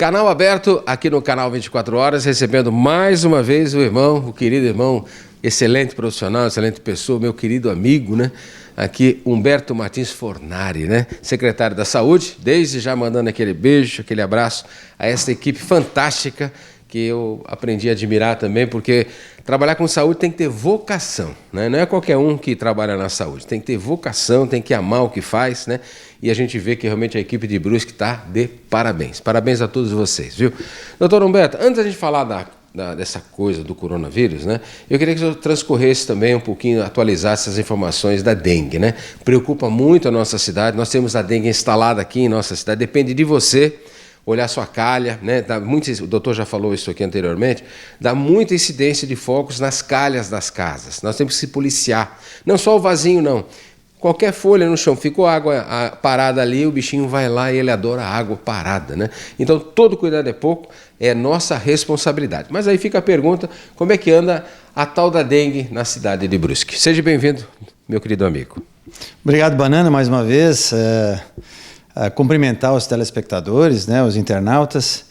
Canal aberto aqui no Canal 24 Horas, recebendo mais uma vez o querido irmão, excelente profissional, excelente pessoa, meu querido amigo, né? Aqui, Humberto Martins Fornari, né? Secretário da Saúde, desde já mandando aquele beijo, aquele abraço a essa equipe fantástica que eu aprendi a admirar também, porque trabalhar com saúde tem que ter vocação, né? Não é qualquer um que trabalha na saúde, tem que ter vocação, tem que amar o que faz, né? E a gente vê que realmente a equipe de Brusque está de parabéns. Parabéns a todos vocês, viu? Doutor Humberto, antes da gente falar dessa coisa do coronavírus, né? Eu queria que o senhor transcorresse também um pouquinho, atualizasse as informações da dengue, né? Preocupa muito a nossa cidade, nós temos a dengue instalada aqui em nossa cidade, depende de você olhar sua calha, né? O doutor já falou isso aqui anteriormente, dá muita incidência de focos nas calhas das casas. Nós temos que se policiar, não só o vasinho não. Qualquer folha no chão, ficou água parada ali, o bichinho vai lá e ele adora água parada, né? Então, todo cuidado é pouco, é nossa responsabilidade. Mas aí fica a pergunta, como é que anda a tal da dengue na cidade de Brusque? Seja bem-vindo, meu querido amigo. Obrigado, Banana, mais uma vez. Cumprimentar os telespectadores, né, os internautas,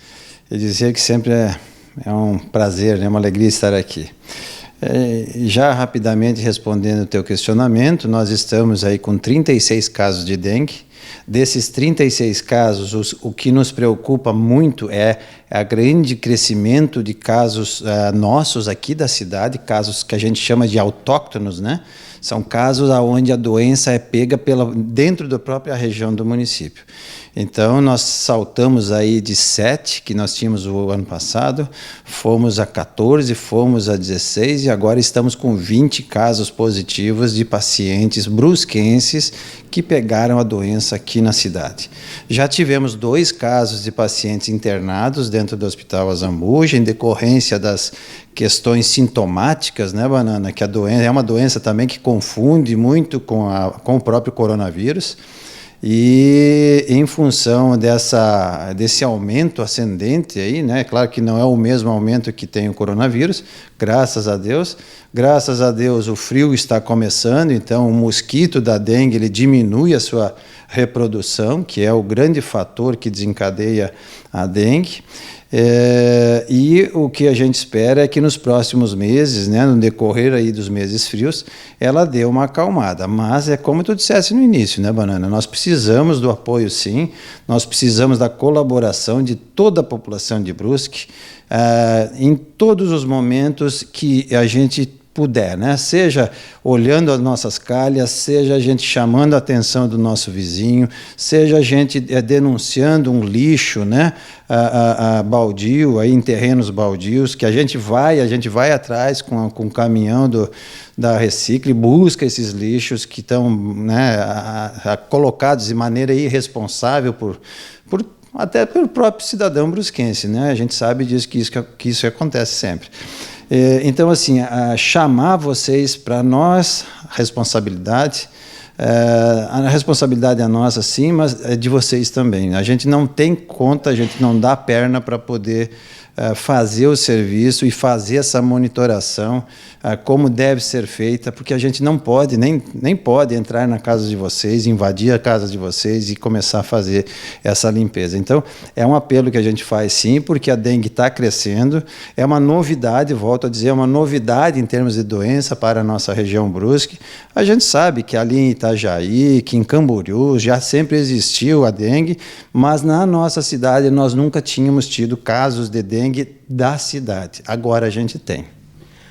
e dizer que sempre é um prazer, né, uma alegria estar aqui. Já rapidamente respondendo o teu questionamento, nós estamos aí com 36 casos de dengue. Desses 36 casos, o que nos preocupa muito é o grande crescimento de casos nossos aqui da cidade, casos que a gente chama de autóctonos, né? São casos onde a doença é pega dentro da própria região do município. Então, nós saltamos aí de 7, que nós tínhamos o ano passado, fomos a 14, fomos a 16 e agora estamos com 20 casos positivos de pacientes brusquenses que pegaram a doença aqui na cidade. Já tivemos 2 casos de pacientes internados dentro do Hospital Azambuja, em decorrência das questões sintomáticas, né, Banana? Que a doença é uma doença também que confunde muito com o próprio coronavírus. E em função desse aumento ascendente aí, né? Claro que não é o mesmo aumento que tem o coronavírus, graças a Deus. Graças a Deus o frio está começando, então o mosquito da dengue ele diminui a sua reprodução, que é o grande fator que desencadeia a dengue. E o que a gente espera é que nos próximos meses, né, no decorrer aí dos meses frios, ela dê uma acalmada. Mas é como tu disseste no início, né, Banana? Nós precisamos do apoio, sim. Nós precisamos da colaboração de toda a população de Brusque em todos os momentos que a gente puder, né? Seja olhando as nossas calhas, seja a gente chamando a atenção do nosso vizinho, seja a gente denunciando um lixo, né? Baldio, aí em terrenos baldios, que a gente vai atrás com o caminhão da Recicle, busca esses lixos que estão, né, colocados de maneira irresponsável até pelo próprio cidadão brusquense, né? A gente sabe disso, que isso acontece sempre. Então, assim, chamar vocês para nós, responsabilidade, a responsabilidade é nossa, sim, mas é de vocês também. A gente não tem conta, a gente não dá perna para poder fazer o serviço e fazer essa monitoração como deve ser feita, porque a gente não pode, nem pode entrar na casa de vocês, invadir a casa de vocês e começar a fazer essa limpeza. Então, é um apelo que a gente faz sim, porque a dengue está crescendo, é uma novidade, volto a dizer, é uma novidade em termos de doença para a nossa região Brusque. A gente sabe que ali em Itajaí, que em Camboriú, já sempre existiu a dengue, mas na nossa cidade nós nunca tínhamos tido casos de dengue da cidade. Agora a gente tem.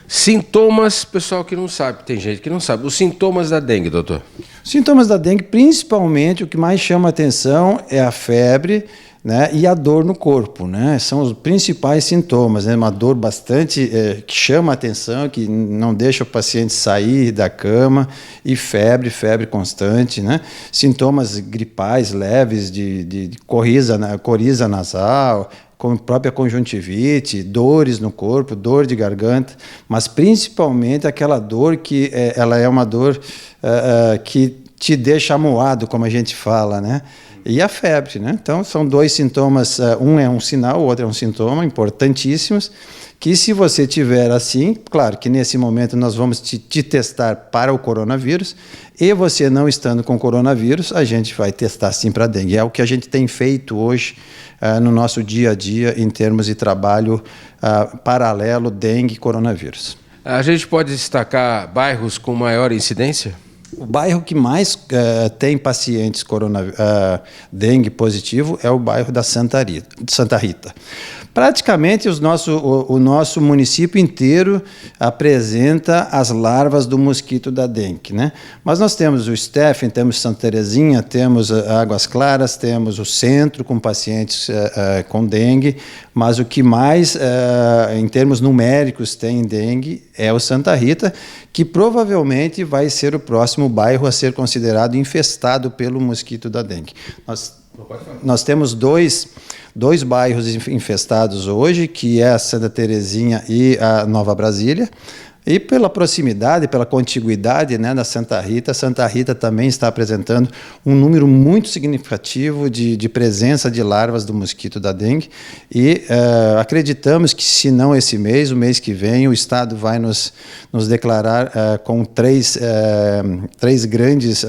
Sintomas, pessoal que não sabe, tem gente que não sabe. Os sintomas da dengue, doutor? Os sintomas da dengue, principalmente, o que mais chama a atenção é a febre, né, e a dor no corpo, né? São os principais sintomas, né? Uma dor bastante que chama a atenção, que não deixa o paciente sair da cama, e febre constante, né? Sintomas gripais leves de coriza nasal, como própria conjuntivite, dores no corpo, dor de garganta, mas principalmente aquela dor que ela é uma dor que te deixa amuado, como a gente fala, né? E a febre, né? Então, são dois sintomas, um é um sinal, o outro é um sintoma, importantíssimos, que se você tiver assim, claro que nesse momento nós vamos te testar para o coronavírus, e você não estando com coronavírus, a gente vai testar sim para dengue. É o que a gente tem feito hoje no nosso dia a dia, em termos de trabalho paralelo dengue e coronavírus. A gente pode destacar bairros com maior incidência? O bairro que mais tem pacientes dengue positivo é o bairro da Santa Rita. Praticamente o nosso município inteiro apresenta as larvas do mosquito da dengue, né? Mas nós temos o Steffen, temos Santa Terezinha, temos Águas Claras, temos o centro com pacientes com dengue, mas o que mais, em termos numéricos, tem dengue é o Santa Rita, que provavelmente vai ser o próximo bairro a ser considerado infestado pelo mosquito da dengue. Nós temos dois bairros infestados hoje, que é a Santa Terezinha e a Nova Brasília. E pela proximidade, pela contiguidade, né, da Santa Rita também está apresentando um número muito significativo de presença de larvas do mosquito da dengue. E acreditamos que, se não esse mês, o mês que vem, o Estado vai nos declarar com três grandes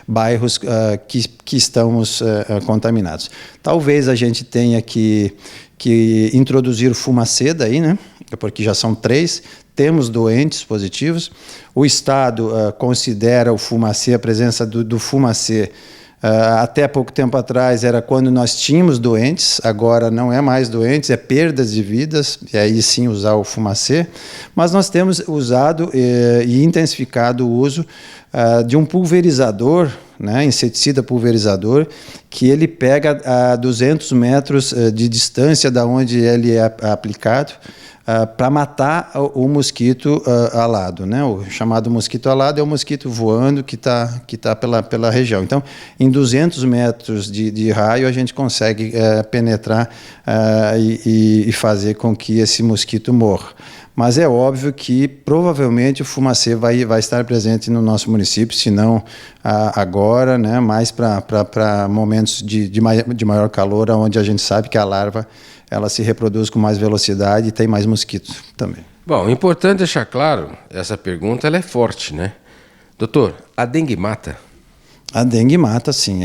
bairros que estamos contaminados. Talvez a gente tenha que introduzir o Fumacê daí, né? Porque já são 3, temos doentes positivos. O Estado considera o Fumacê, a presença do Fumacê, até pouco tempo atrás era quando nós tínhamos doentes, agora não é mais doentes, é perdas de vidas, e aí sim usar o Fumacê. Mas nós temos usado e intensificado o uso de um pulverizador, né, inseticida pulverizador, que ele pega a 200 metros de distância da onde ele é aplicado, para matar o mosquito alado, né? O chamado mosquito alado é o mosquito voando que tá pela região. Então, em 200 metros de raio, a gente consegue penetrar e fazer com que esse mosquito morra. Mas é óbvio que provavelmente o Fumacê vai estar presente no nosso município, se não agora, né, mais para momentos de maior calor, onde a gente sabe que a larva ela se reproduz com mais velocidade e tem mais mosquitos também. Bom, importante deixar claro, essa pergunta ela é forte, né? Doutor, a dengue mata? A dengue mata, sim.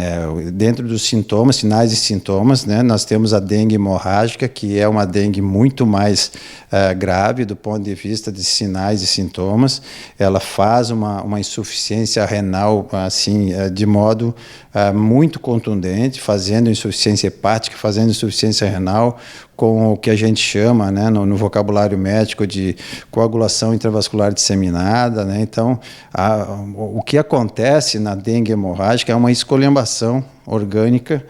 Dentro dos sintomas, sinais e sintomas, né, nós temos a dengue hemorrágica, que é uma dengue muito mais grave do ponto de vista de sinais e sintomas. Ela faz uma insuficiência renal assim, de modo muito contundente, fazendo insuficiência hepática, fazendo insuficiência renal, com o que a gente chama, né, no vocabulário médico, de coagulação intravascular disseminada, né? Então, o que acontece na dengue hemorrágica é uma esculhambação orgânica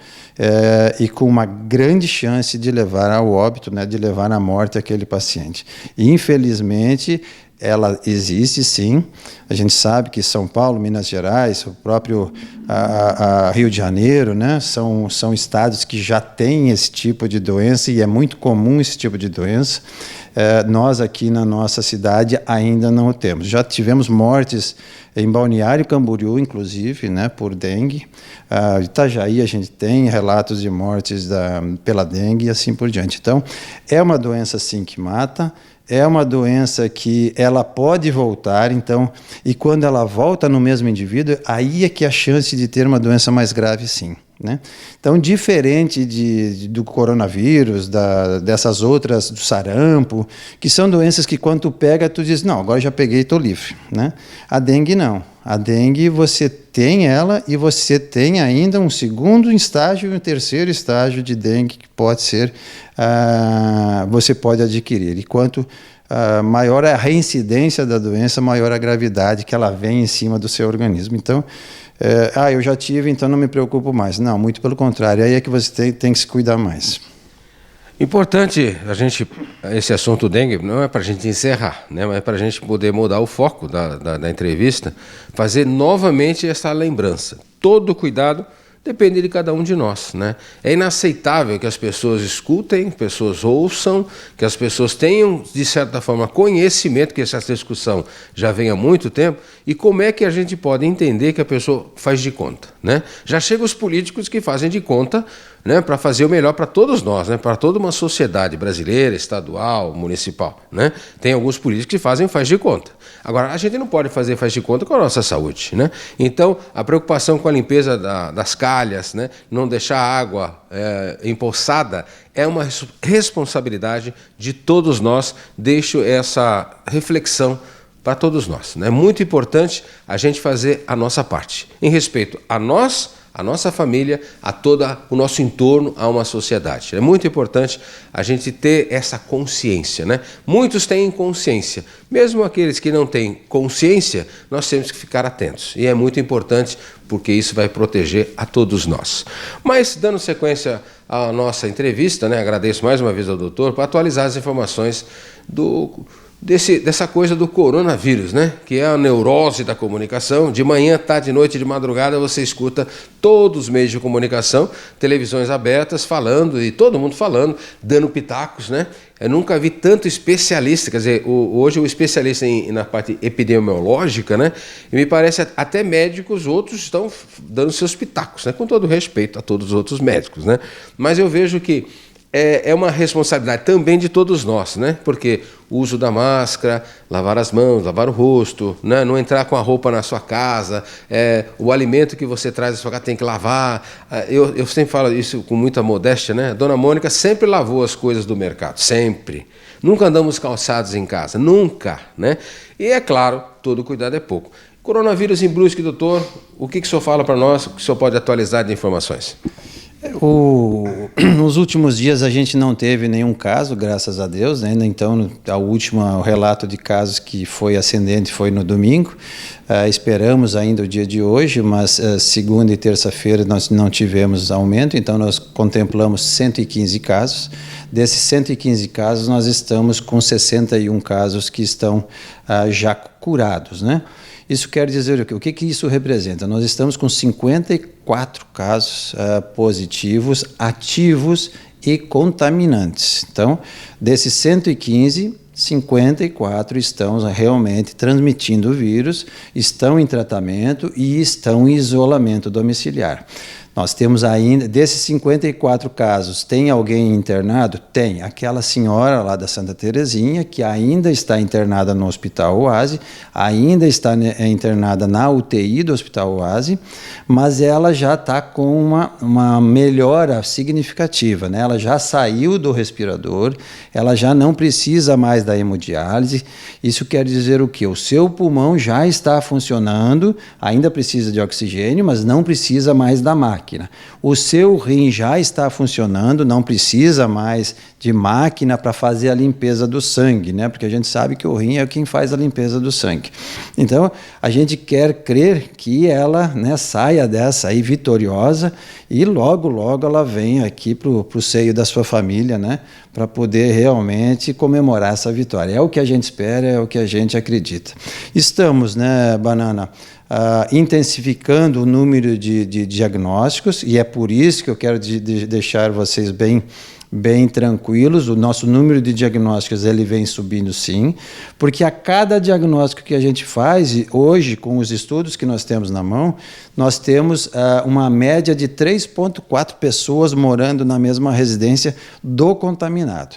e com uma grande chance de levar ao óbito, né, de levar à morte aquele paciente. E, infelizmente, ela existe, sim. A gente sabe que São Paulo, Minas Gerais, o próprio Rio de Janeiro, né, são estados que já têm esse tipo de doença, e é muito comum esse tipo de doença. Nós aqui na nossa cidade ainda não o temos. Já tivemos mortes em Balneário Camboriú, inclusive, né, por dengue. Itajaí a gente tem relatos de mortes pela dengue e assim por diante. Então, é uma doença, sim, que mata. É uma doença que ela pode voltar, então, e quando ela volta no mesmo indivíduo, aí é que a chance de ter uma doença mais grave, sim, né? Então, diferente do coronavírus, dessas outras, do sarampo, que são doenças que quando tu pega, tu diz, não, agora já peguei e estou livre, né? A dengue não. A dengue, você tem ela e você tem ainda um segundo estágio e um terceiro estágio de dengue que pode ser, você pode adquirir. E quanto maior é a reincidência da doença, maior a gravidade que ela vem em cima do seu organismo. Então, eu já tive, então não me preocupo mais. Não, muito pelo contrário, aí é que você tem que se cuidar mais. Importante esse assunto dengue, não é para a gente encerrar, né, mas é para a gente poder mudar o foco da entrevista, fazer novamente essa lembrança. Todo cuidado depende de cada um de nós, né? É inaceitável que as pessoas escutem, que as pessoas ouçam, que as pessoas tenham, de certa forma, conhecimento, que essa discussão já vem há muito tempo, e como é que a gente pode entender que a pessoa faz de conta, né? Já chegam os políticos que fazem de conta, né, para fazer o melhor para todos nós, né, para toda uma sociedade brasileira, estadual, municipal, né? Tem alguns políticos que faz de conta. Agora, a gente não pode faz de conta com a nossa saúde, né? Então, a preocupação com a limpeza das calhas, né, não deixar a água empoçada, é uma responsabilidade de todos nós. Deixo essa reflexão para todos nós. É muito importante a gente fazer a nossa parte, em respeito a nós, a nossa família, a todo o nosso entorno, a uma sociedade. É muito importante a gente ter essa consciência, né? Muitos têm consciência. Mesmo aqueles que não têm consciência, nós temos que ficar atentos. E é muito importante porque isso vai proteger a todos nós. Mas, dando sequência à nossa entrevista, né? Agradeço mais uma vez ao doutor para atualizar as informações dessa coisa do coronavírus, né? Que é a neurose da comunicação. De manhã, tarde, noite, de madrugada, você escuta todos os meios de comunicação, televisões abertas falando, e todo mundo falando, dando pitacos, né? Eu nunca vi tanto especialista, quer dizer, hoje o especialista na parte epidemiológica, né? E me parece até médicos, outros estão dando seus pitacos, né? Com todo respeito a todos os outros médicos, né? Mas eu vejo que é uma responsabilidade também de todos nós, né? Porque o uso da máscara, lavar as mãos, lavar o rosto, né? Não entrar com a roupa na sua casa, o alimento que você traz da sua casa tem que lavar. Eu sempre falo isso com muita modéstia, né? A dona Mônica sempre lavou as coisas do mercado, sempre. Nunca andamos calçados em casa, nunca, né? E é claro, todo cuidado é pouco. Coronavírus em Brusque, doutor, o que o senhor fala para nós, o que o senhor pode atualizar de informações? Nos últimos dias a gente não teve nenhum caso, graças a Deus, né? Então, o relato de casos que foi ascendente foi no domingo. Esperamos ainda o dia de hoje, mas segunda e terça-feira nós não tivemos aumento, então nós contemplamos 115 casos. Desses 115 casos, nós estamos com 61 casos que estão já curados, né? Isso quer dizer o quê? O que isso representa? Nós estamos com 54 casos positivos, ativos e contaminantes. Então, desses 115, 54 estão realmente transmitindo o vírus, estão em tratamento e estão em isolamento domiciliar. Nós temos ainda, desses 54 casos, tem alguém internado? Tem. Aquela senhora lá da Santa Terezinha, que ainda está internada no Hospital Oasi, ainda está internada na UTI do Hospital Oasi, mas ela já está com uma melhora significativa, né? Ela já saiu do respirador, ela já não precisa mais da hemodiálise. Isso quer dizer o quê? O seu pulmão já está funcionando, ainda precisa de oxigênio, mas não precisa mais da máquina. O seu rim já está funcionando, não precisa mais de máquina para fazer a limpeza do sangue, né? Porque a gente sabe que o rim é quem faz a limpeza do sangue. Então, a gente quer crer que ela, né, saia dessa aí vitoriosa e logo, logo ela venha aqui para o seio da sua família, né? Para poder realmente comemorar essa vitória. É o que a gente espera, é o que a gente acredita. Estamos, né, Banana, intensificando o número de diagnósticos, e é por isso que eu quero deixar vocês bem tranquilos. O nosso número de diagnósticos ele vem subindo, sim, porque a cada diagnóstico que a gente faz, e hoje, com os estudos que nós temos na mão, nós temos uma média de 3,4 pessoas morando na mesma residência do contaminado.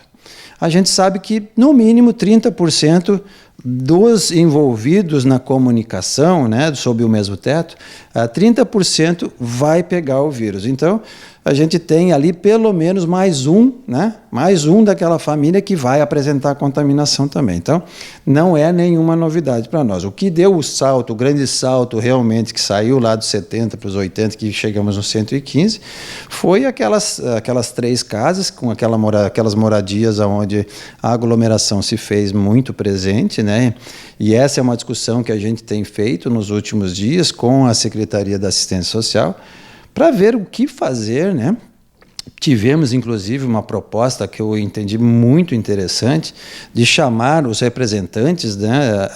A gente sabe que, no mínimo, 30% dos envolvidos na comunicação, né, sob o mesmo teto, 30% vai pegar o vírus. Então, a gente tem ali pelo menos mais um, né, mais um daquela família que vai apresentar contaminação também. Então, não é nenhuma novidade para nós. O que deu o salto, o grande salto realmente que saiu lá dos 70 para os 80, que chegamos nos 115, foi aquelas 3 casas com aquelas moradias onde a aglomeração se fez muito presente, né? E essa é uma discussão que a gente tem feito nos últimos dias com a Secretaria da Assistência Social para ver o que fazer, né, Tivemos, inclusive, uma proposta que eu entendi muito interessante de chamar os representantes, né,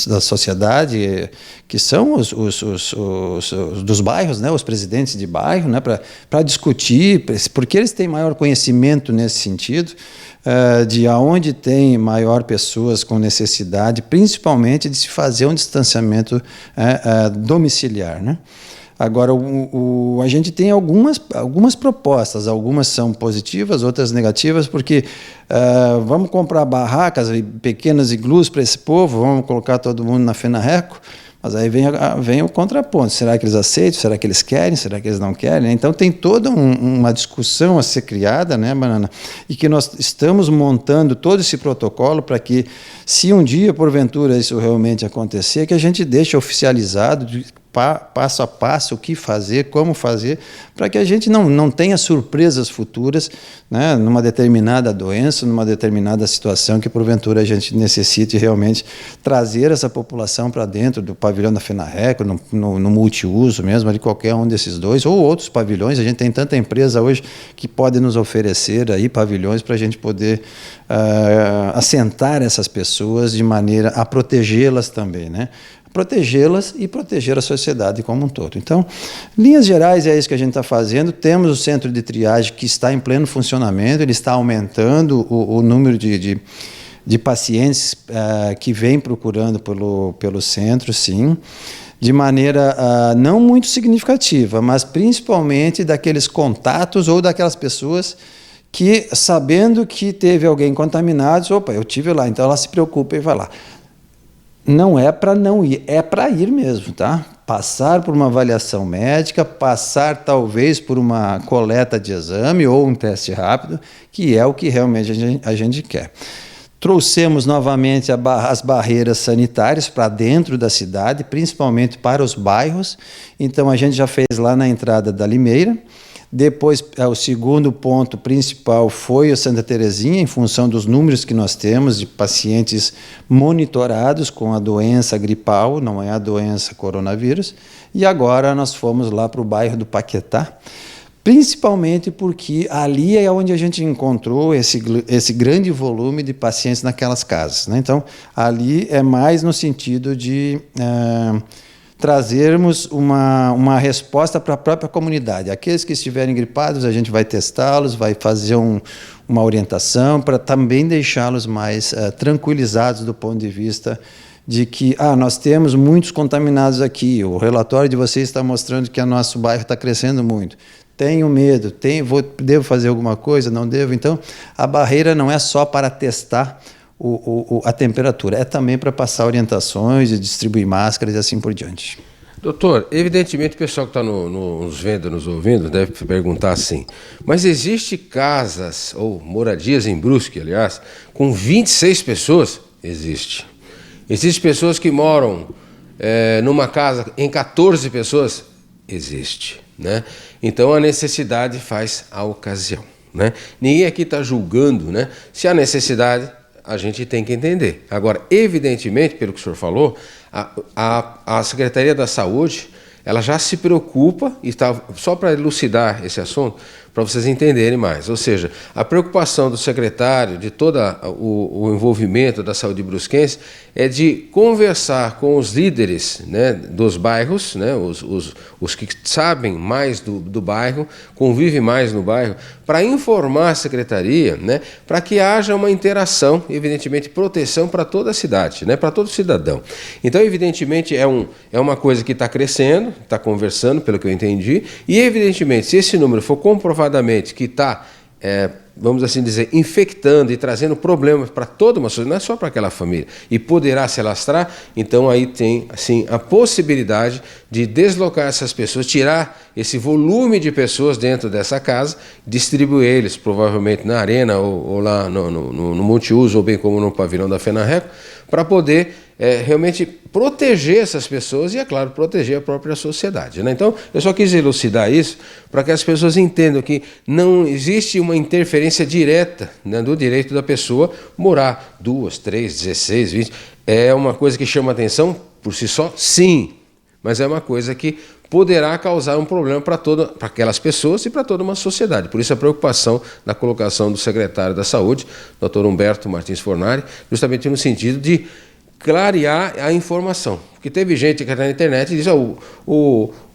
da sociedade, que são os dos bairros, né, os presidentes de bairro, né, para discutir, porque eles têm maior conhecimento nesse sentido, de aonde tem maior pessoas com necessidade, principalmente de se fazer um distanciamento domiciliar, né? Agora, a gente tem algumas propostas, algumas são positivas, outras negativas, porque vamos comprar barracas, pequenas iglus para esse povo, vamos colocar todo mundo na FENARRECO, mas aí vem o contraponto. Será que eles aceitam? Será que eles querem? Será que eles não querem? Então, tem toda uma discussão a ser criada, né, Banana? E que nós estamos montando todo esse protocolo para que, se um dia, porventura, isso realmente acontecer, que a gente deixe oficializado passo a passo o que fazer, como fazer, para que a gente não tenha surpresas futuras, né, numa determinada doença, numa determinada situação que porventura a gente necessite realmente trazer essa população para dentro do pavilhão da FENARRECO, no multiuso mesmo, de qualquer um desses dois, ou outros pavilhões. A gente tem tanta empresa hoje que pode nos oferecer aí pavilhões para a gente poder assentar essas pessoas de maneira a protegê-las também, né? Protegê-las e proteger a sociedade como um todo. Então, em linhas gerais, é isso que a gente está fazendo. Temos o centro de triagem que está em pleno funcionamento, ele está aumentando o número de pacientes que vêm procurando pelo centro, sim, de maneira não muito significativa, mas principalmente daqueles contatos ou daquelas pessoas que, sabendo que teve alguém contaminado, opa, eu tive lá, então ela se preocupa e vai lá. Não é para não ir, é para ir mesmo, tá? Passar por uma avaliação médica, passar talvez por uma coleta de exame ou um teste rápido, que é o que realmente a gente quer. Trouxemos novamente as barreiras sanitárias para dentro da cidade, principalmente para os bairros. Então, a gente já fez lá na entrada da Limeira. Depois, o segundo ponto principal foi o Santa Terezinha, em função dos números que nós temos de pacientes monitorados com a doença gripal, não é a doença coronavírus. E agora nós fomos lá para o bairro do Paquetá, principalmente porque ali é onde a gente encontrou esse grande volume de pacientes naquelas casas, né? Então, ali é mais no sentido de trazermos uma resposta para a própria comunidade. Aqueles que estiverem gripados, a gente vai testá-los, vai fazer uma orientação para também deixá-los mais tranquilizados do ponto de vista de que nós temos muitos contaminados aqui, o relatório de vocês está mostrando que o nosso bairro está crescendo muito. Tenho medo, devo fazer alguma coisa, não devo? Então, a barreira não é só para testar a temperatura, é também para passar orientações e distribuir máscaras e assim por diante. Doutor, evidentemente o pessoal que está nos vendo, nos ouvindo, deve perguntar assim, mas existe casas ou moradias em Brusque, aliás, com 26 pessoas? Existe. Existem pessoas que moram numa casa em 14 pessoas? Existe, né? Então a necessidade faz a ocasião, né? Ninguém aqui está julgando, né? Se há necessidade, a gente tem que entender. Agora, evidentemente, pelo que o senhor falou, a Secretaria da Saúde, ela já se preocupa, e só para elucidar esse assunto, para vocês entenderem mais. Ou seja, a preocupação do secretário, de todo o envolvimento da saúde brusquense, é de conversar com os líderes, né, dos bairros, né, os que sabem mais do bairro, convivem mais no bairro, para informar a secretaria, né, para que haja uma interação, evidentemente, proteção para toda a cidade, né, para todo cidadão. Então, evidentemente, é uma coisa que está crescendo, está conversando, pelo que eu entendi, e, evidentemente, se esse número for comprovadamente que está, vamos assim dizer, infectando e trazendo problemas para toda uma sociedade, não é só para aquela família, e poderá se alastrar, então aí tem, assim, a possibilidade de deslocar essas pessoas, tirar esse volume de pessoas dentro dessa casa, distribuir eles provavelmente na arena ou lá no multiuso, ou bem como no pavilhão da FENARRECO, para poder realmente proteger essas pessoas e, é claro, proteger a própria sociedade, né? Então, eu só quis elucidar isso para que as pessoas entendam que não existe uma interferência direta, né, do direito da pessoa morar 2, 3, 16, 20. É uma coisa que chama atenção por si só, sim, mas é uma coisa que poderá causar um problema para aquelas pessoas e para toda uma sociedade. Por isso a preocupação da colocação do secretário da Saúde, Dr. Humberto Martins Fornari, justamente no sentido de clarear a informação. Porque teve gente que está na internet e diz,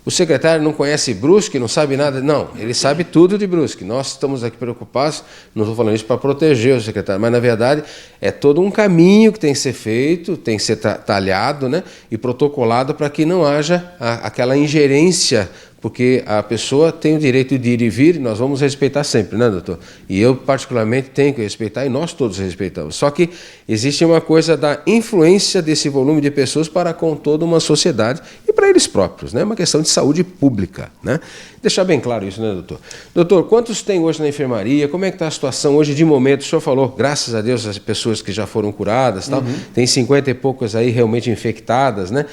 o secretário não conhece Brusque, não sabe nada. Não, ele sabe tudo de Brusque. Nós estamos aqui preocupados, não estou falando isso para proteger o secretário, mas na verdade é todo um caminho que tem que ser feito, tem que ser talhado, né, e protocolado para que não haja aquela ingerência, porque a pessoa tem o direito de ir e vir, e nós vamos respeitar sempre, né, doutor? E eu, particularmente, tenho que respeitar, e nós todos respeitamos. Só que existe uma coisa da influência desse volume de pessoas para com toda uma sociedade e para eles próprios, né? Uma questão de saúde pública, né? Deixar bem claro isso, né, doutor? Doutor, quantos tem hoje na enfermaria? Como é que está a situação hoje de momento? O senhor falou, graças a Deus, as pessoas que já foram curadas, tal, tem 50 e poucas aí realmente infectadas, né?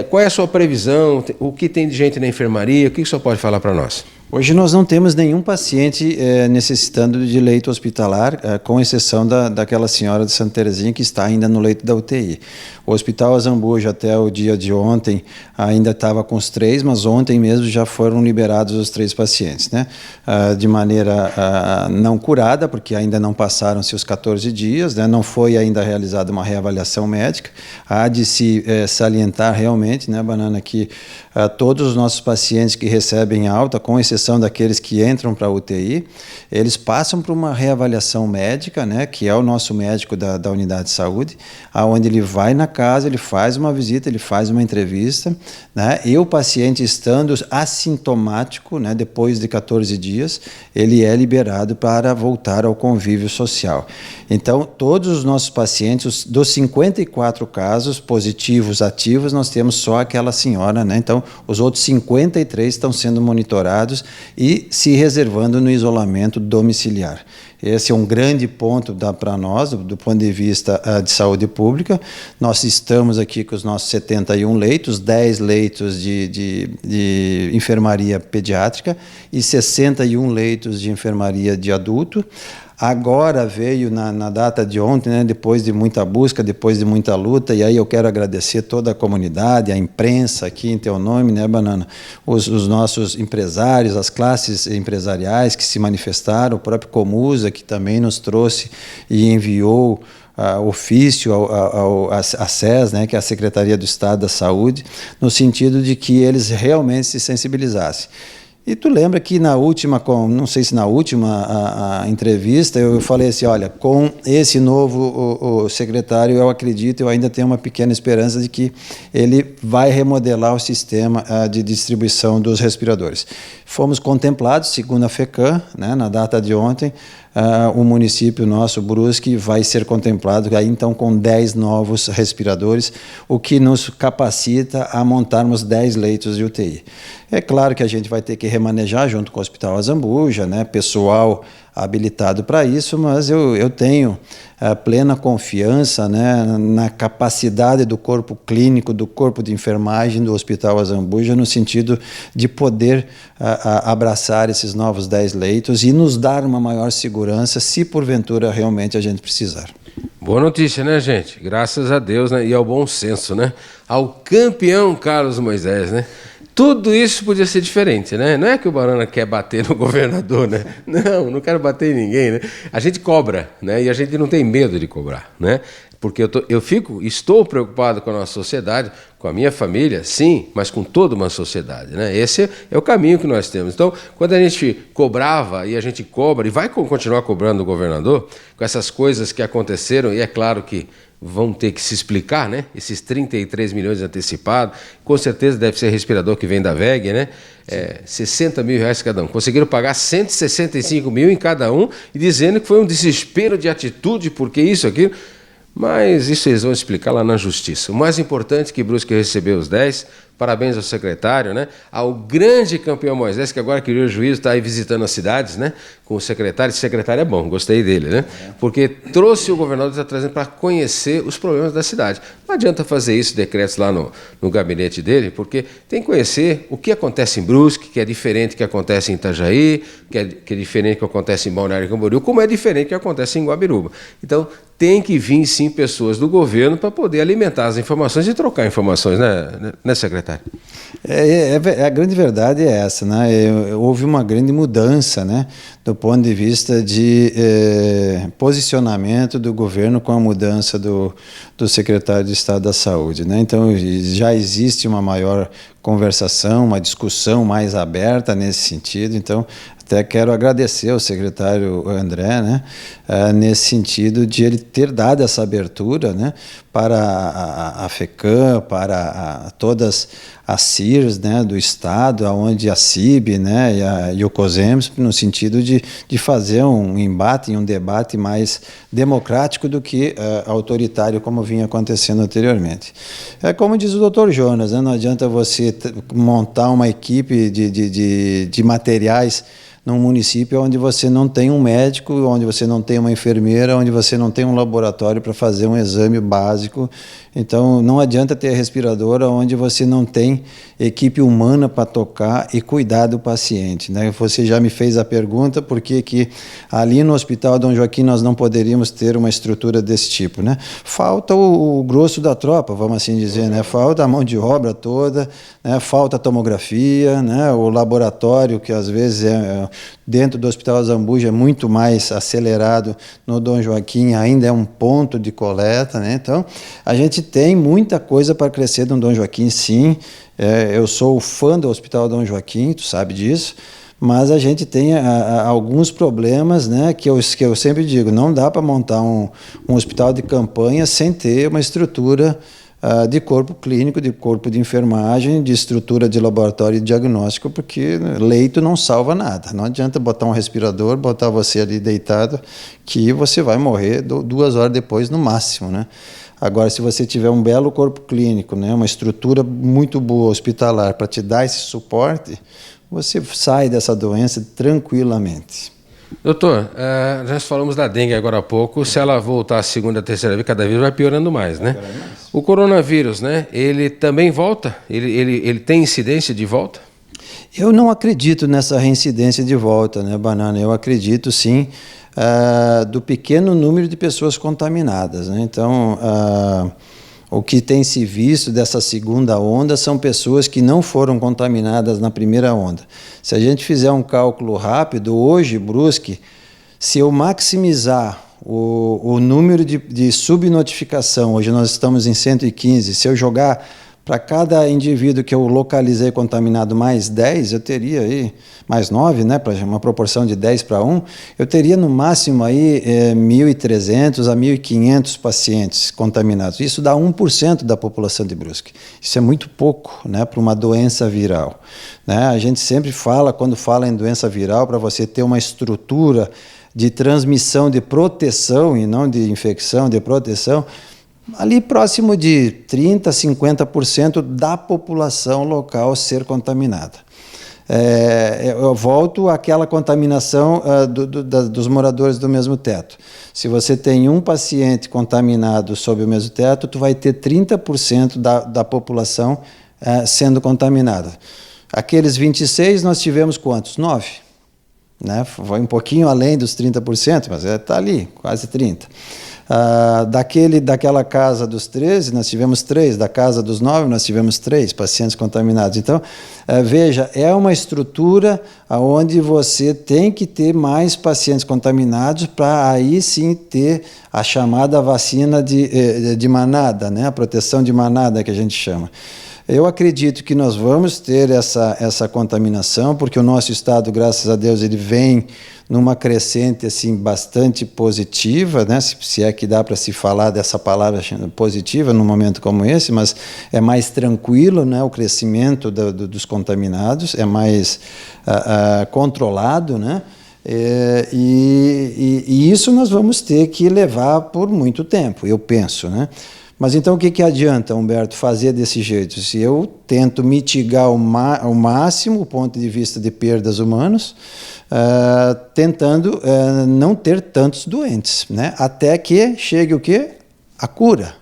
Qual é a sua previsão? O que tem de gente na enfermaria? O que o senhor pode falar para nós? Hoje nós não temos nenhum paciente necessitando de leito hospitalar, com exceção daquela senhora de Santa Terezinha que está ainda no leito da UTI. O Hospital Azambuja até o dia de ontem ainda estava com os 3, mas ontem mesmo já foram liberados os 3 pacientes, né? De maneira não curada, porque ainda não passaram-se os 14 dias, né? Não foi ainda realizada uma reavaliação médica. Há de se salientar realmente, né, Banana, que todos os nossos pacientes que recebem alta, com exceção daqueles que entram para a UTI, eles passam por uma reavaliação médica, né, que é o nosso médico da unidade de saúde, onde ele vai na casa, ele faz uma visita, ele faz uma entrevista, né, e o paciente estando assintomático, né, depois de 14 dias, ele é liberado para voltar ao convívio social. Então, todos os nossos pacientes, dos 54 casos positivos ativos, nós temos só aquela senhora, né? Então, os outros 53 estão sendo monitorados e se reservando no isolamento domiciliar. Esse é um grande ponto para nós, do ponto de vista de saúde pública. Nós estamos aqui com os nossos 71 leitos, 10 leitos de enfermaria pediátrica e 61 leitos de enfermaria de adulto. Agora veio na data de ontem, né, depois de muita busca, depois de muita luta, e aí eu quero agradecer toda a comunidade, a imprensa aqui em teu nome, né, Banana? Os nossos empresários, as classes empresariais que se manifestaram, o próprio Comusa, que também nos trouxe e enviou ofício à SES, né, que é a Secretaria do Estado da Saúde, no sentido de que eles realmente se sensibilizassem. E tu lembra que na última, não sei se na última entrevista, eu falei assim, olha, com esse novo o secretário, eu acredito, eu ainda tenho uma pequena esperança de que ele vai remodelar o sistema de distribuição dos respiradores. Fomos contemplados, segundo a FECAM, né, na data de ontem, o município nosso, Brusque, vai ser contemplado aí então com 10 novos respiradores, o que nos capacita a montarmos 10 leitos de UTI. É claro que a gente vai ter que remanejar junto com o Hospital Azambuja, né, pessoal habilitado para isso, mas eu tenho plena confiança, né, na capacidade do corpo clínico, do corpo de enfermagem do Hospital Azambuja, no sentido de poder abraçar esses novos 10 leitos e nos dar uma maior segurança se porventura realmente a gente precisar. Boa notícia, né, gente? Graças a Deus, né? E ao bom senso, né? Ao campeão Carlos Moisés, né? Tudo isso podia ser diferente, né? Não é que o Banana quer bater no governador, né? Não quero bater em ninguém, né? A gente cobra, né? E a gente não tem medo de cobrar, né? Porque estou preocupado com a nossa sociedade, com a minha família, sim, mas com toda uma sociedade, né? Esse é o caminho que nós temos. Então, quando a gente cobrava e a gente cobra e vai continuar cobrando o governador com essas coisas que aconteceram, e é claro que vão ter que se explicar, né? Esses 33 milhões antecipados, com certeza deve ser respirador que vem da VEG, né? 60 mil reais cada um. Conseguiram pagar 165 mil em cada um e dizendo que foi um desespero de atitude, porque isso, aquilo. Mas isso eles vão explicar lá na Justiça. O mais importante é que Brusque recebeu os 10. Parabéns ao secretário, né? Ao grande campeão Moisés, que agora criou o juízo, está aí visitando as cidades, né? Com o secretário. Esse secretário é bom, gostei dele, né? Porque trouxe o governador, está trazendo para conhecer os problemas da cidade. Não adianta fazer isso, decretos lá no gabinete dele, porque tem que conhecer o que acontece em Brusque, que é diferente do que acontece em Itajaí, que é diferente do que acontece em Balneário Camboriú, como é diferente do que acontece em Guabiruba. Então, tem que vir sim pessoas do governo para poder alimentar as informações e trocar informações, né, secretário? A grande verdade é essa, né? Houve uma grande mudança, né, do ponto de vista de posicionamento do governo com a mudança do secretário de Estado da Saúde, né? Então já existe uma maior conversação, uma discussão mais aberta nesse sentido. Então até quero agradecer ao secretário André, né, nesse sentido de ele ter dado essa abertura, né, para a FECAM, para todas as CIRs, né, do Estado, onde a CIB, né, e o COSEMS, no sentido de fazer um embate e um debate mais democrático do que autoritário, como vinha acontecendo anteriormente. É como diz o doutor Jonas, né, não adianta você montar uma equipe de materiais num município onde você não tem um médico, onde você não tem uma enfermeira, onde você não tem um laboratório para fazer um exame básico. Então, não adianta ter respiradora onde você não tem equipe humana para tocar e cuidar do paciente, né? Você já me fez a pergunta por que ali no Hospital Dom Joaquim nós não poderíamos ter uma estrutura desse tipo, né? Falta o grosso da tropa, vamos assim dizer, né? Falta a mão de obra toda, né? Falta a tomografia, né? O laboratório, que às vezes dentro do Hospital Zambuja é muito mais acelerado, no Dom Joaquim ainda é um ponto de coleta, né? Então, a gente tem muita coisa para crescer no Dom Joaquim, sim. Eu sou fã do Hospital Dom Joaquim, tu sabe disso, mas a gente tem alguns problemas, né, que eu sempre digo, não dá para montar um hospital de campanha sem ter uma estrutura de corpo clínico, de corpo de enfermagem, de estrutura de laboratório e diagnóstico, porque leito não salva nada. Não adianta botar um respirador, botar você ali deitado, que você vai morrer 2 horas depois no máximo, né? Agora, se você tiver um belo corpo clínico, né, uma estrutura muito boa hospitalar para te dar esse suporte, você sai dessa doença tranquilamente. Doutor, nós falamos da dengue agora há pouco. Se ela voltar a segunda, a terceira vez, cada vez vai piorando mais, né? O coronavírus, né? Ele também volta? Ele tem incidência de volta? Eu não acredito nessa reincidência de volta, né, Banana? Eu acredito, sim, do pequeno número de pessoas contaminadas, né? Então, o que tem se visto dessa segunda onda são pessoas que não foram contaminadas na primeira onda. Se a gente fizer um cálculo rápido, hoje, Brusque, se eu maximizar o número de subnotificação, hoje nós estamos em 115, se eu jogar para cada indivíduo que eu localizei contaminado mais 10, eu teria aí, mais 9, né, para uma proporção de 10 para 1, eu teria no máximo aí 1.300 a 1.500 pacientes contaminados. Isso dá 1% da população de Brusque. Isso é muito pouco, né, para uma doença viral, né? A gente sempre fala, quando fala em doença viral, para você ter uma estrutura de transmissão, de proteção e não de infecção, de proteção, ali próximo de 30% a 50% da população local ser contaminada. Eu volto àquela contaminação dos moradores do mesmo teto. Se você tem um paciente contaminado sob o mesmo teto, tu vai ter 30% da população sendo contaminada. Aqueles 26, nós tivemos quantos? 9. Né? Foi um pouquinho além dos 30%, mas está ali, quase 30%. Daquela casa dos 13, nós tivemos 3, da casa dos 9, nós tivemos 3 pacientes contaminados. Então, veja, é uma estrutura onde você tem que ter mais pacientes contaminados para aí sim ter a chamada vacina de manada, né? A proteção de manada que a gente chama. Eu acredito que nós vamos ter essa contaminação, porque o nosso estado, graças a Deus, ele vem numa crescente assim, bastante positiva, né? Se é que dá para se falar dessa palavra positiva num momento como esse, mas é mais tranquilo, né? O crescimento dos contaminados, é mais controlado, né? E isso nós vamos ter que levar por muito tempo, eu penso, né? Mas então o que adianta, Humberto, fazer desse jeito? Se eu tento mitigar ao máximo o ponto de vista de perdas humanas, tentando não ter tantos doentes, né? Até que chegue o quê? A cura.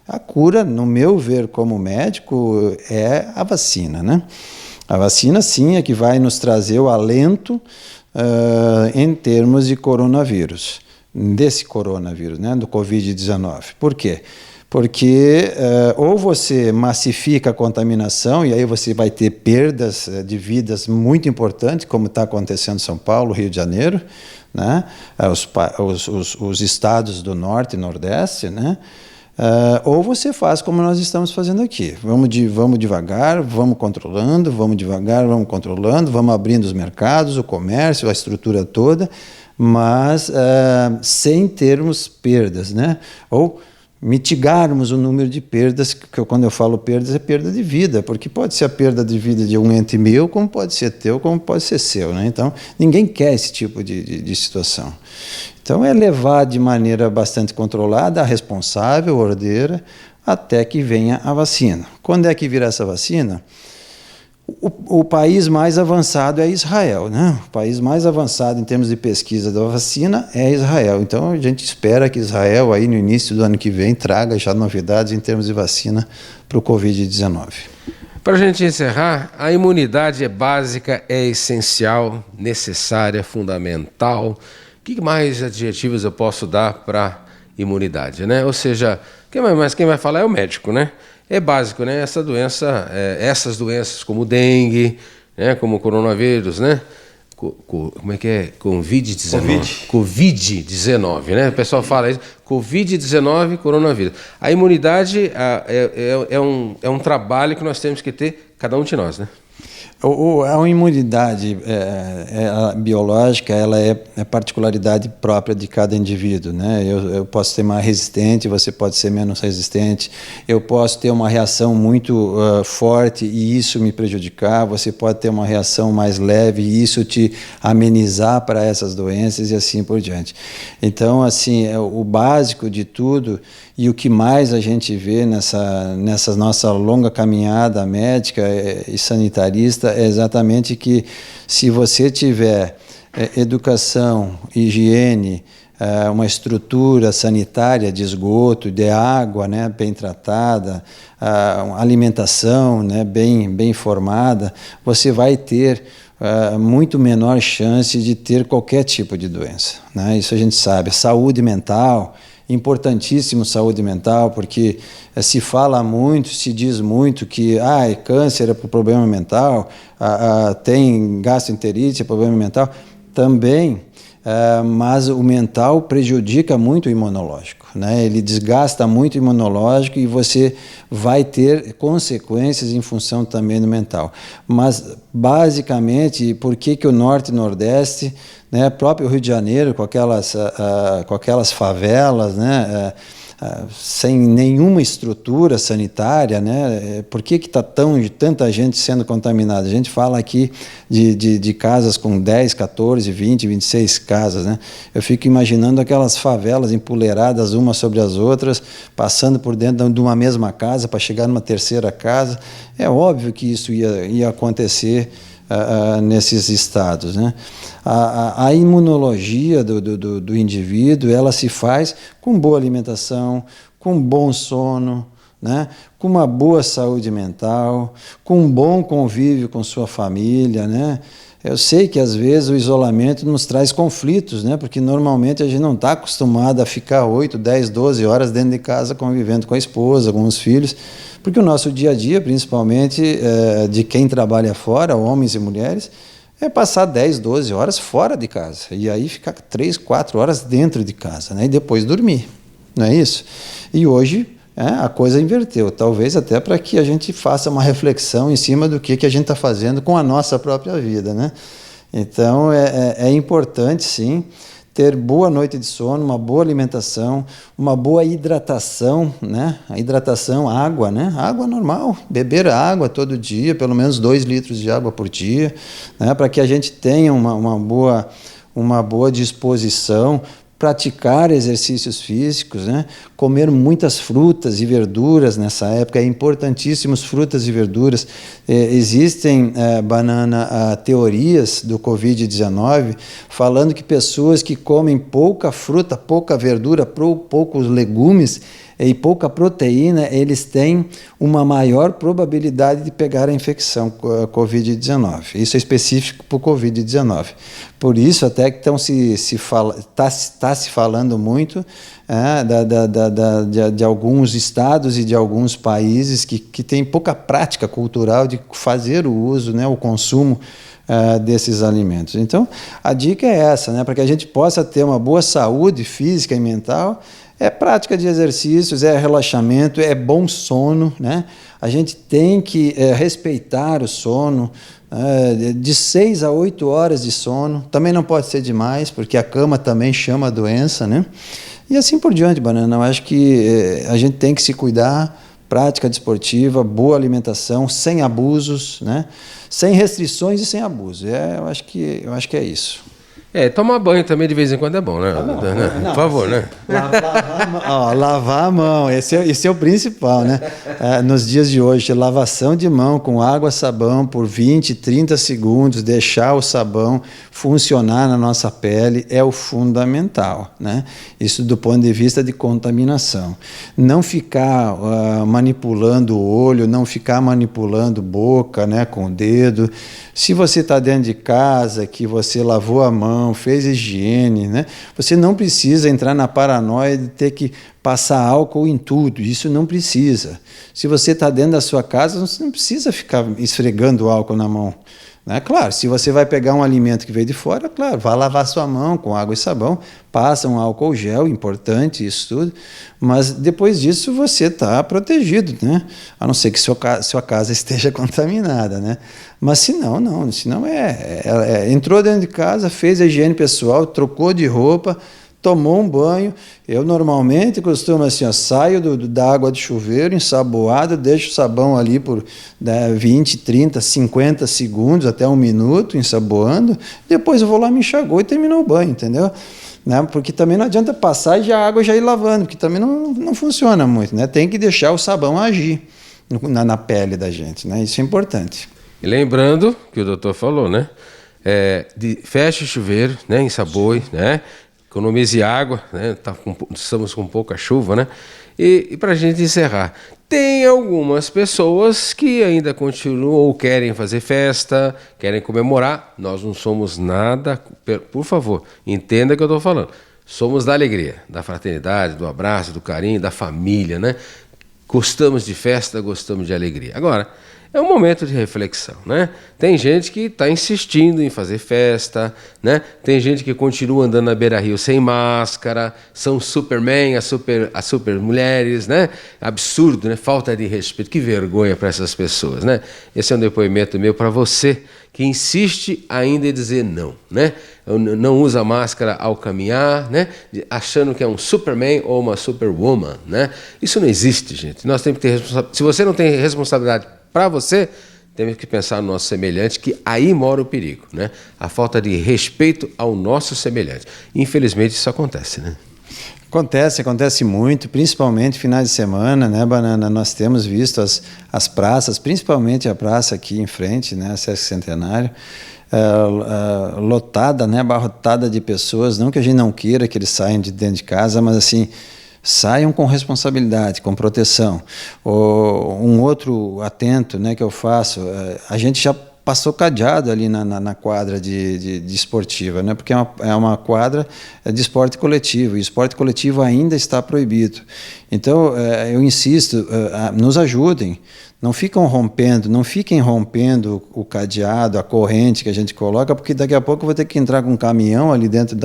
A cura, no meu ver como médico, é a vacina, né? A vacina, sim, é que vai nos trazer o alento em termos de coronavírus. desse coronavírus, né, do Covid-19. Por quê? Porque ou você massifica a contaminação e aí você vai ter perdas de vidas muito importantes, como está acontecendo em São Paulo, Rio de Janeiro, né? Os estados do Norte e Nordeste, né? Ou você faz como nós estamos fazendo aqui. Vamos devagar, vamos controlando, vamos devagar, vamos controlando, vamos abrindo os mercados, o comércio, a estrutura toda, mas sem termos perdas, né? Ou mitigarmos o número de perdas, que quando eu falo perdas, é perda de vida, porque pode ser a perda de vida de um ente meu, como pode ser teu, como pode ser seu, né? Então, ninguém quer esse tipo de situação. Então, é levar de maneira bastante controlada, responsável, ordeira, até que venha a vacina. Quando é que virá essa vacina? O país mais avançado é Israel, né? O país mais avançado em termos de pesquisa da vacina é Israel. Então, a gente espera que Israel, aí no início do ano que vem, traga já novidades em termos de vacina para o Covid-19. Para a gente encerrar, a imunidade é básica, é essencial, necessária, fundamental. Que mais adjetivos eu posso dar para imunidade, né? Ou seja, quem vai falar é o médico, né? É básico, né? Essa doença, essas doenças como dengue, né? Como o coronavírus, né? Como é que é? Covid-19. Covid-19, né? O pessoal fala isso. Covid-19, coronavírus. A imunidade é um trabalho que nós temos que ter, cada um de nós, né? A imunidade biológica, ela é particularidade própria de cada indivíduo, né? Eu posso ser mais resistente, você pode ser menos resistente, eu posso ter uma reação muito forte e isso me prejudicar, você pode ter uma reação mais leve e isso te amenizar para essas doenças e assim por diante. Então, assim, o básico de tudo e o que mais a gente vê nessa nossa longa caminhada médica e sanitarista é exatamente que se você tiver educação, higiene, uma estrutura sanitária de esgoto, de água, né, bem tratada, alimentação, né, bem formada, você vai ter muito menor chance de ter qualquer tipo de doença, né? Isso a gente sabe. Saúde mental, importantíssimo saúde mental, porque se fala muito, se diz muito que câncer é por problema mental, tem gastroenterite, é problema mental, também, mas o mental prejudica muito o imunológico, né? Ele desgasta muito o imunológico e você vai ter consequências em função também do mental. Mas, basicamente, por que o Norte e Nordeste, né, próprio Rio de Janeiro, com aquelas favelas, né, sem nenhuma estrutura sanitária, né? Por que está tanta gente sendo contaminada? A gente fala aqui de casas com 10, 14, 20, 26 casas, né? Eu fico imaginando aquelas favelas empoleiradas umas sobre as outras, passando por dentro de uma mesma casa para chegar numa terceira casa. É óbvio que isso ia acontecer nesses estados, né? A imunologia do indivíduo, ela se faz com boa alimentação, com bom sono, né? Com uma boa saúde mental, com um bom convívio com sua família, né? Eu sei que às vezes o isolamento nos traz conflitos, né? Porque normalmente a gente não está acostumado a ficar 8, 10, 12 horas dentro de casa convivendo com a esposa, com os filhos, porque o nosso dia a dia, principalmente de quem trabalha fora, homens e mulheres, é passar 10, 12 horas fora de casa, e aí ficar 3, 4 horas dentro de casa, né? E depois dormir, não é isso? E hoje a coisa inverteu, talvez até para que a gente faça uma reflexão em cima do que a gente está fazendo com a nossa própria vida, né? Então, é importante, sim, ter boa noite de sono, uma boa alimentação, uma boa hidratação, né? A hidratação, água, né? Água normal, beber água todo dia, pelo menos 2 litros de água por dia, né? Para que a gente tenha uma boa disposição, praticar exercícios físicos, né? Comer muitas frutas e verduras nessa época, é importantíssimo frutas e verduras. Existem, teorias do Covid-19 falando que pessoas que comem pouca fruta, pouca verdura, poucos legumes, e pouca proteína, eles têm uma maior probabilidade de pegar a infecção Covid-19. Isso é específico para o Covid-19. Por isso até que está se falando muito de alguns estados e de alguns países que têm pouca prática cultural de fazer o uso, né, o consumo desses alimentos. Então, a dica é essa, né, para que a gente possa ter uma boa saúde física e mental, é prática de exercícios, é relaxamento, é bom sono, né? A gente tem que respeitar o sono, de 6 a 8 horas de sono, também não pode ser demais, porque a cama também chama a doença, né? E assim por diante, Banana. Eu acho que a gente tem que se cuidar, prática desportiva, boa alimentação, sem abusos, né? Sem restrições e sem abuso. Eu acho que é isso. Tomar banho também de vez em quando é bom, né? Por favor, né? Lavar a mão, esse é o principal, né? Nos dias de hoje, lavação de mão com água, sabão por 20, 30 segundos, deixar o sabão funcionar na nossa pele é o fundamental, né? Isso do ponto de vista de contaminação. Não ficar manipulando o olho, não ficar manipulando boca, né, com o dedo. Se você está dentro de casa, que você lavou a mão, fez higiene, né? Você não precisa entrar na paranoia de ter que passar álcool em tudo, isso não precisa. Se você está dentro da sua casa, você não precisa ficar esfregando álcool na mão. Né? Claro, se você vai pegar um alimento que veio de fora, claro, vai lavar sua mão com água e sabão, passa um álcool gel, importante isso tudo, mas depois disso você está protegido, né? A não ser que sua casa esteja contaminada, né? Mas se não, entrou dentro de casa, fez a higiene pessoal, trocou de roupa, tomou um banho. Eu normalmente costumo assim, saio da água de chuveiro, ensaboado, deixo o sabão ali por 20, 30, 50 segundos, até 1 minuto, ensaboando, depois eu vou lá, me enxagou e terminou o banho, entendeu? Né? Porque também não adianta passar e a água já ir lavando, porque também não funciona muito, né? Tem que deixar o sabão agir na pele da gente, né? Isso é importante. E lembrando que o doutor falou, né? Feche o chuveiro, né? Ensaboe, né? Economize água, né? Estamos com pouca chuva, né? E para a gente encerrar, tem algumas pessoas que ainda continuam ou querem fazer festa, querem comemorar. Nós não somos nada, por favor, entenda o que eu estou falando. Somos da alegria, da fraternidade, do abraço, do carinho, da família, né? Gostamos de festa, gostamos de alegria. Agora, é um momento de reflexão, né? Tem gente que está insistindo em fazer festa, né? Tem gente que continua andando na beira-rio sem máscara, são Superman, as super mulheres, né? Absurdo, né? Falta de respeito, que vergonha para essas pessoas, né? Esse é um depoimento meu para você que insiste ainda em dizer não, né? Não usa máscara ao caminhar, né? Achando que é um Superman ou uma Superwoman, né? Isso não existe, gente. Nós temos que ter responsabilidade. Se você não tem responsabilidade para você, temos que pensar no nosso semelhante, que aí mora o perigo, né? A falta de respeito ao nosso semelhante. Infelizmente isso acontece, né? Acontece muito, principalmente finais de semana, né, Banana? Nós temos visto as praças, principalmente a praça aqui em frente, né, a Sesc Centenário, lotada, né, abarrotada de pessoas. Não que a gente não queira que eles saiam de dentro de casa, mas assim, saiam com responsabilidade, com proteção. Um outro atento, né, que eu faço, a gente já passou cadeado ali na quadra de esportiva, né? Porque é uma quadra de esporte coletivo, e esporte coletivo ainda está proibido. Então, eu insisto, nos ajudem, não fiquem rompendo o cadeado, a corrente que a gente coloca, porque daqui a pouco eu vou ter que entrar com um caminhão ali dentro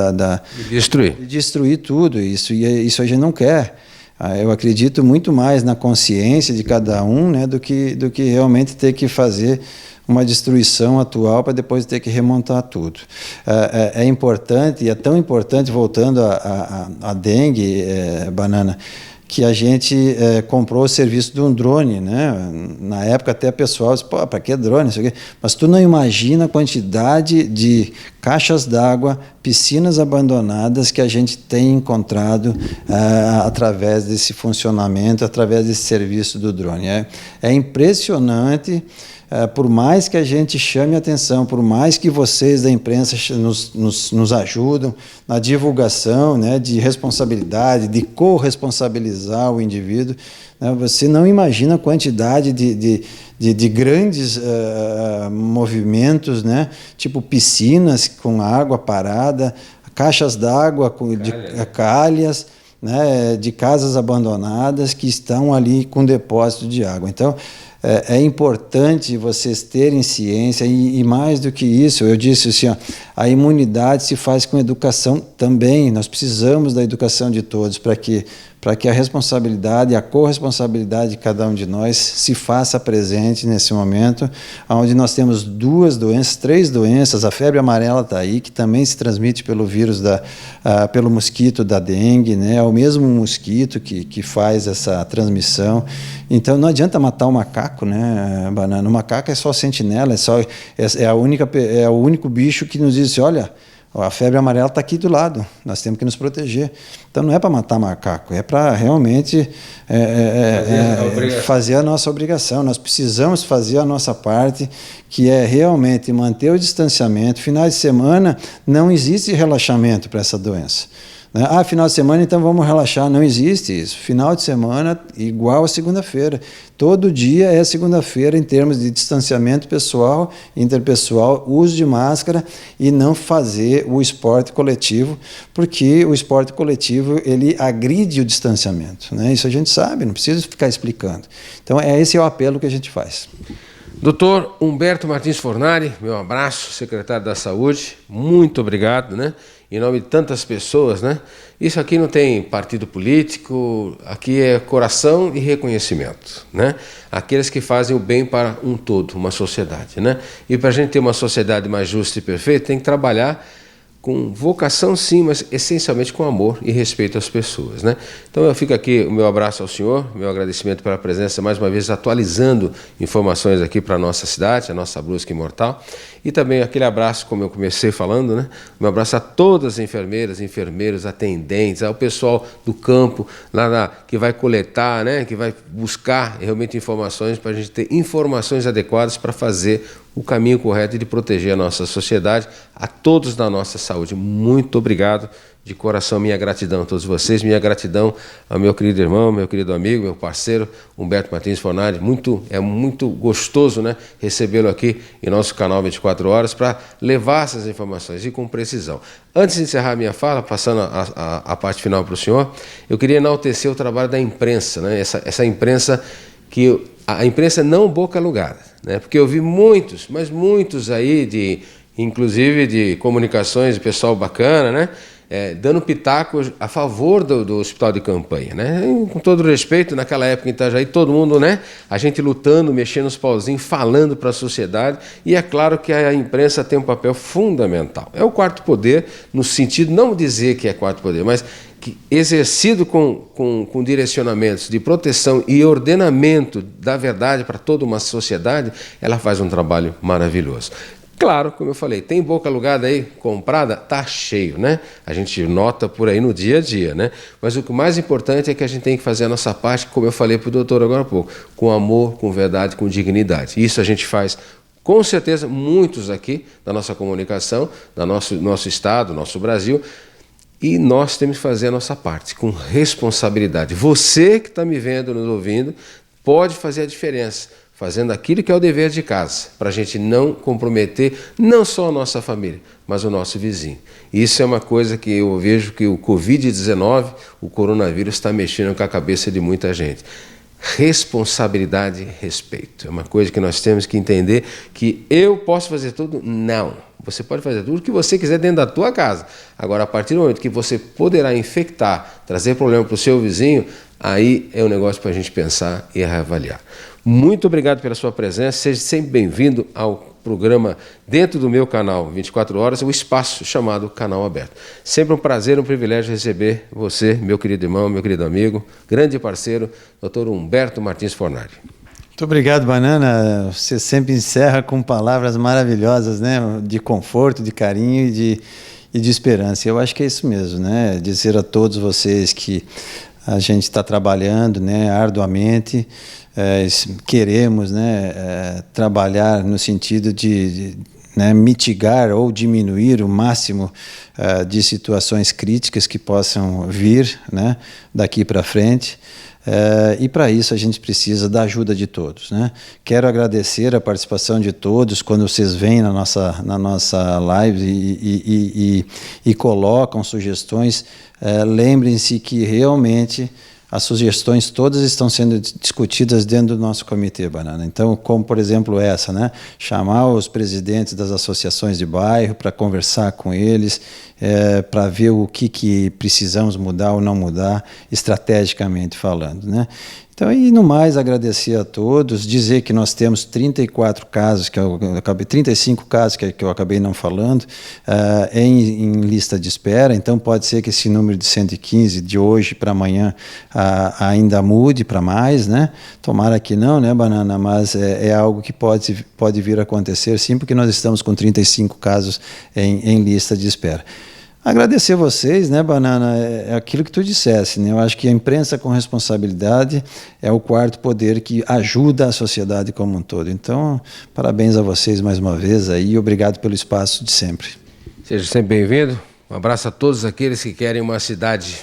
destruir tudo, isso a gente não quer. Eu acredito muito mais na consciência de cada um, né, do que realmente ter que fazer uma destruição atual para depois ter que remontar tudo. É importante, e é tão importante, voltando à dengue, Banana, que a gente comprou o serviço de um drone, né? Na época até o pessoal disse, pô, para que drone? Isso aqui? Mas tu não imagina a quantidade de caixas d'água, piscinas abandonadas que a gente tem encontrado através desse funcionamento, através desse serviço do drone. É impressionante por mais que a gente chame atenção, por mais que vocês da imprensa nos ajudam na divulgação, né, de responsabilidade, de corresponsabilizar o indivíduo, né, você não imagina a quantidade de grandes movimentos, né, tipo piscinas com água parada, caixas d'água de calhas, né, de casas abandonadas que estão ali com depósito de água. Então, é importante vocês terem ciência e mais do que isso, eu disse assim, ó, a imunidade se faz com educação também. Nós precisamos da educação de todos para que a responsabilidade, a corresponsabilidade de cada um de nós se faça presente nesse momento, onde nós temos três doenças. A febre amarela está aí, que também se transmite pelo vírus, pelo mosquito da dengue, né? É o mesmo mosquito que faz essa transmissão. Então não adianta matar o macaco, né, Banana? O macaco é só sentinela, é o único bicho que nos diz assim, olha, a febre amarela está aqui do lado, nós temos que nos proteger. Então não é para matar macaco, é para realmente fazer a nossa obrigação. Nós precisamos fazer a nossa parte, que é realmente manter o distanciamento. Finais de semana não existe relaxamento para essa doença. Final de semana, então vamos relaxar. Não existe isso. Final de semana igual a segunda-feira. Todo dia é segunda-feira em termos de distanciamento pessoal, interpessoal, uso de máscara e não fazer o esporte coletivo, porque o esporte coletivo ele agride o distanciamento, né? Isso a gente sabe, não precisa ficar explicando. Então, esse é o apelo que a gente faz. Doutor Humberto Martins Fornari, meu abraço, secretário da Saúde, muito obrigado, né? Em nome de tantas pessoas, né? Isso aqui não tem partido político, aqui é coração e reconhecimento, né? Aqueles que fazem o bem para um todo, uma sociedade, né? E para a gente ter uma sociedade mais justa e perfeita, tem que trabalhar com vocação sim, mas essencialmente com amor e respeito às pessoas, né? Então eu fico aqui, o meu abraço ao senhor, meu agradecimento pela presença, mais uma vez atualizando informações aqui para a nossa cidade, a nossa Brusque Imortal, e também aquele abraço, como eu comecei falando, né? Meu abraço a todas as enfermeiras, enfermeiros, atendentes, ao pessoal do campo, que vai coletar, né? Que vai buscar realmente informações para a gente ter informações adequadas para fazer o caminho correto de proteger a nossa sociedade, a todos da nossa saúde. Muito obrigado, de coração, minha gratidão a todos vocês, minha gratidão ao meu querido irmão, meu querido amigo, meu parceiro, Humberto Martins Fornari. É muito gostoso, né, recebê-lo aqui em nosso canal 24 Horas para levar essas informações e com precisão. Antes de encerrar a minha fala, passando a parte final para o senhor, eu queria enaltecer o trabalho da imprensa, né, essa imprensa a imprensa não boca alugada, né? Porque eu vi muitos, mas muitos aí, inclusive de comunicações, de pessoal bacana, né? Dando pitaco a favor do hospital de campanha, né? Com todo respeito, naquela época em Itajaí, todo mundo, né? A gente lutando, mexendo os pauzinhos, falando para a sociedade, e é claro que a imprensa tem um papel fundamental. É o quarto poder, no sentido, não dizer que é quarto poder, mas que exercido com direcionamentos de proteção e ordenamento da verdade para toda uma sociedade, ela faz um trabalho maravilhoso. Claro, como eu falei, tem boca alugada aí, comprada, tá cheio, né? A gente nota por aí no dia a dia, né? Mas o que mais importante é que a gente tem que fazer a nossa parte, como eu falei para o doutor agora há pouco, com amor, com verdade, com dignidade. Isso a gente faz, com certeza, muitos aqui da nossa comunicação, do nosso estado, nosso Brasil, e nós temos que fazer a nossa parte, com responsabilidade. Você que está me vendo, nos ouvindo, pode fazer a diferença, fazendo aquilo que é o dever de casa, para a gente não comprometer não só a nossa família, mas o nosso vizinho. Isso é uma coisa que eu vejo que o Covid-19, o coronavírus, está mexendo com a cabeça de muita gente. Responsabilidade e respeito. É uma coisa que nós temos que entender, que eu posso fazer tudo? Não. Você pode fazer tudo o que você quiser dentro da tua casa. Agora, a partir do momento que você poderá infectar, trazer problema para o seu vizinho, aí é um negócio para a gente pensar e reavaliar. Muito obrigado pela sua presença. Seja sempre bem-vindo ao programa dentro do meu canal 24 Horas, o espaço chamado Canal Aberto. Sempre um prazer, um privilégio receber você, meu querido irmão, meu querido amigo, grande parceiro, Dr. Humberto Martins Fornari. Muito obrigado, Banana. Você sempre encerra com palavras maravilhosas, né? De conforto, de carinho e de esperança. Eu acho que é isso mesmo, né? Dizer a todos vocês que a gente está trabalhando, né, arduamente, queremos, né, trabalhar no sentido de né, mitigar ou diminuir o máximo de situações críticas que possam vir, né, daqui para frente. E para isso a gente precisa da ajuda de todos, né? Quero agradecer a participação de todos quando vocês vêm na nossa live e colocam sugestões. Lembrem-se que realmente as sugestões todas estão sendo discutidas dentro do nosso comitê Banana. Então, como por exemplo essa, né? Chamar os presidentes das associações de bairro para conversar com eles, para ver o que precisamos mudar ou não mudar, estrategicamente falando, né? Então, e no mais, agradecer a todos, dizer que nós temos 34 casos, 35 casos que eu acabei não falando, em lista de espera, então pode ser que esse número de 115 de hoje para amanhã ainda mude para mais, né? Tomara que não, né, Banana, mas é algo que pode vir a acontecer, sim, porque nós estamos com 35 casos em lista de espera. Agradecer vocês, né, Banana, é aquilo que tu dissesse, né? Eu acho que a imprensa com responsabilidade é o quarto poder que ajuda a sociedade como um todo. Então, parabéns a vocês mais uma vez aí e obrigado pelo espaço de sempre. Seja sempre bem-vindo. Um abraço a todos aqueles que querem uma cidade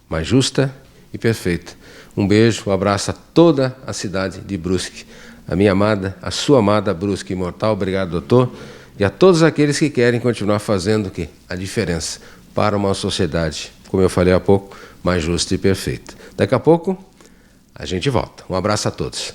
mais justa e perfeita. Um beijo, um abraço a toda a cidade de Brusque. A minha amada, a sua amada Brusque Imortal. Obrigado, doutor. E a todos aqueles que querem continuar fazendo o quê? A diferença para uma sociedade, como eu falei há pouco, mais justa e perfeita. Daqui a pouco, a gente volta. Um abraço a todos.